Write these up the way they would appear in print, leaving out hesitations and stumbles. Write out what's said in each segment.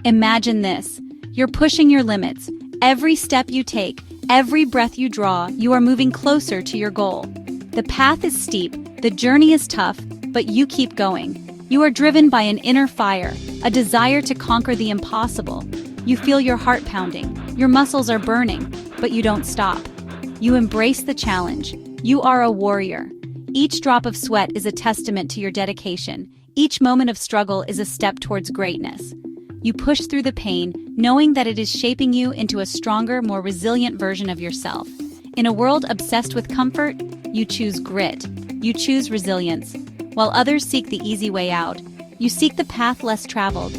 Imagine this. You're pushing your limits. Every step you take, every breath you draw, you are moving closer to your goal. The path is steep, the journey is tough, but you keep going. You are driven by an inner fire, a desire to conquer the impossible. You feel your heart pounding, your muscles are burning, but you don't stop. You embrace the challenge. You are a warrior. Each drop of sweat is a testament to your dedication. Each moment of struggle is a step towards greatness. You push through the pain, knowing that it is shaping you into a stronger, more resilient version of yourself. In a world obsessed with comfort, you choose grit. You choose resilience. While others seek the easy way out, you seek the path less traveled.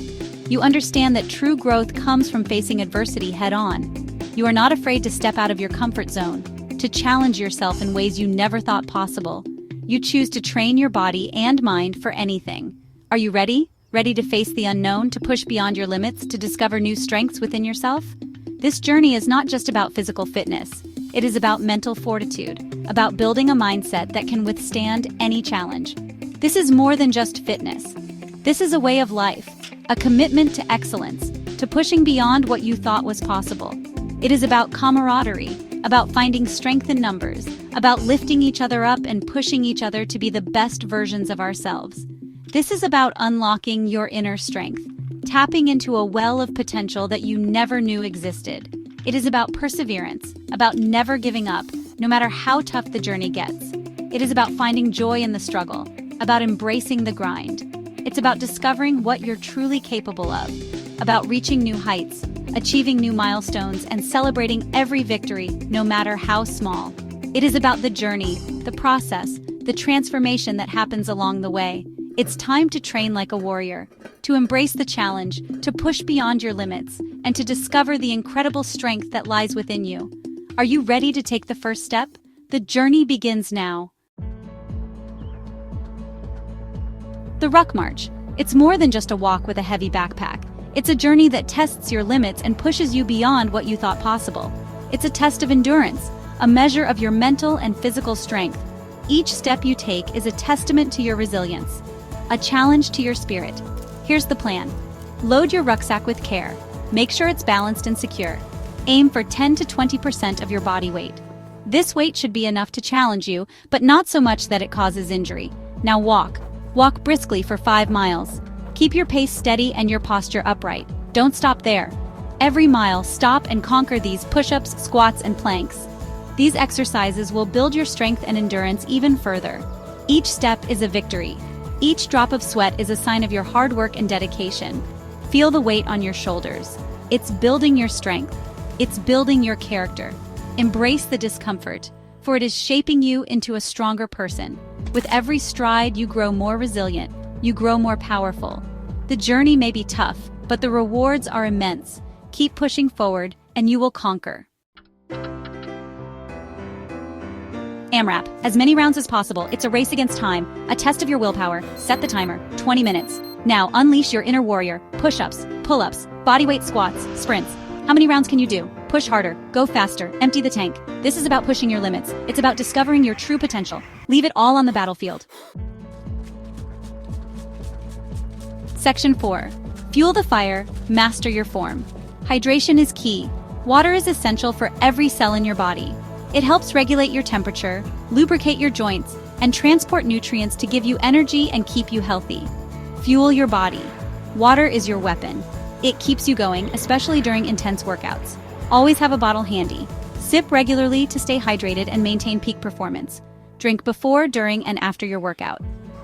You understand that true growth comes from facing adversity head-on. You are not afraid to step out of your comfort zone, to challenge yourself in ways you never thought possible. You choose to train your body and mind for anything. Are you ready? Ready to face the unknown, to push beyond your limits, to discover new strengths within yourself? This journey is not just about physical fitness. It is about mental fortitude, about building a mindset that can withstand any challenge. This is more than just fitness. This is a way of life, a commitment to excellence, to pushing beyond what you thought was possible. It is about camaraderie, about finding strength in numbers, about lifting each other up and pushing each other to be the best versions of ourselves. This is about unlocking your inner strength, tapping into a well of potential that you never knew existed. It is about perseverance, about never giving up, no matter how tough the journey gets. It is about finding joy in the struggle, about embracing the grind. It's about discovering what you're truly capable of, about reaching new heights, achieving new milestones, and celebrating every victory, no matter how small. It is about the journey, the process, the transformation that happens along the way. It's time to train like a warrior, to embrace the challenge, to push beyond your limits, and to discover the incredible strength that lies within you. Are you ready to take the first step? The journey begins now. The Ruck March. It's more than just a walk with a heavy backpack. It's a journey that tests your limits and pushes you beyond what you thought possible. It's a test of endurance, a measure of your mental and physical strength. Each step you take is a testament to your resilience, a challenge to your spirit. Here's the plan. Load your rucksack with care. Make sure it's balanced and secure. Aim for 10 to 20% of your body weight. This weight should be enough to challenge you, but not so much that it causes injury. Now walk. Walk briskly for 5 miles. Keep your pace steady and your posture upright. Don't stop there. Every mile, stop and conquer these push-ups, squats, and planks. These exercises will build your strength and endurance even further. Each step is a victory. Each drop of sweat is a sign of your hard work and dedication. Feel the weight on your shoulders. It's building your strength. It's building your character. Embrace the discomfort, for it is shaping you into a stronger person. With every stride, you grow more resilient. You grow more powerful. The journey may be tough, but the rewards are immense. Keep pushing forward, and you will conquer. AMRAP. As many rounds as possible. It's a race against time, a test of your willpower. Set the timer, 20 minutes. Now, unleash your inner warrior. Push-ups, pull-ups, bodyweight squats, sprints. How many rounds can you do? Push harder, go faster, empty the tank. This is about pushing your limits. It's about discovering your true potential. Leave it all on the battlefield. Section 4. Fuel the fire, master your form. Hydration is key. Water is essential for every cell in your body. It helps regulate your temperature, lubricate your joints, and transport nutrients to give you energy and keep you healthy. Fuel your body. Water is your weapon. It keeps you going, especially during intense workouts. Always have a bottle handy. Sip regularly to stay hydrated and maintain peak performance. Drink before, during, and after your workout.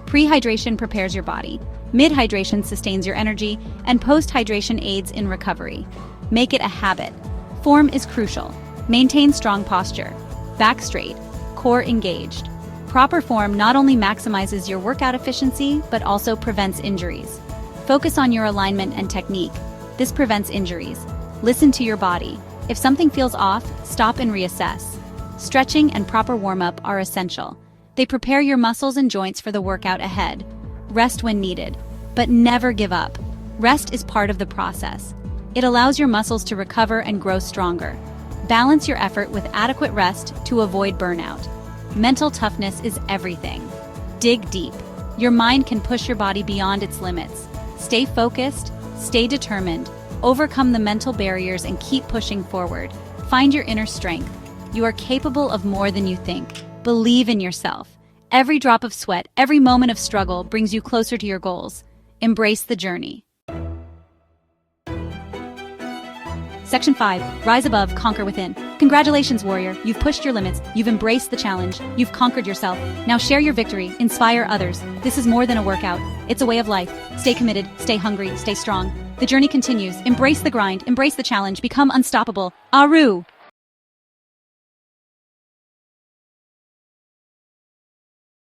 Pre-hydration prepares your body. Mid-hydration sustains your energy, and post-hydration aids in recovery. Make it a habit. Form is crucial. Maintain strong posture. Back straight. Core engaged. Proper form not only maximizes your workout efficiency, but also prevents injuries. Focus on your alignment and technique. This prevents injuries. Listen to your body. If something feels off, stop and reassess. Stretching and proper warm-up are essential. They prepare your muscles and joints for the workout ahead. Rest when needed, but never give up. Rest is part of the process. It allows your muscles to recover and grow stronger. Balance your effort with adequate rest to avoid burnout. Mental toughness is everything. Dig deep. Your mind can push your body beyond its limits. Stay focused, stay determined, overcome the mental barriers and keep pushing forward. Find your inner strength. You are capable of more than you think. Believe in yourself. Every drop of sweat, every moment of struggle brings you closer to your goals. Embrace the journey. Section 5. Rise above, conquer within. Congratulations, warrior. You've pushed your limits. You've embraced the challenge. You've conquered yourself. Now share your victory. Inspire others. This is more than a workout. It's a way of life. Stay committed. Stay hungry. Stay strong. The journey continues. Embrace the grind. Embrace the challenge. Become unstoppable. Aru!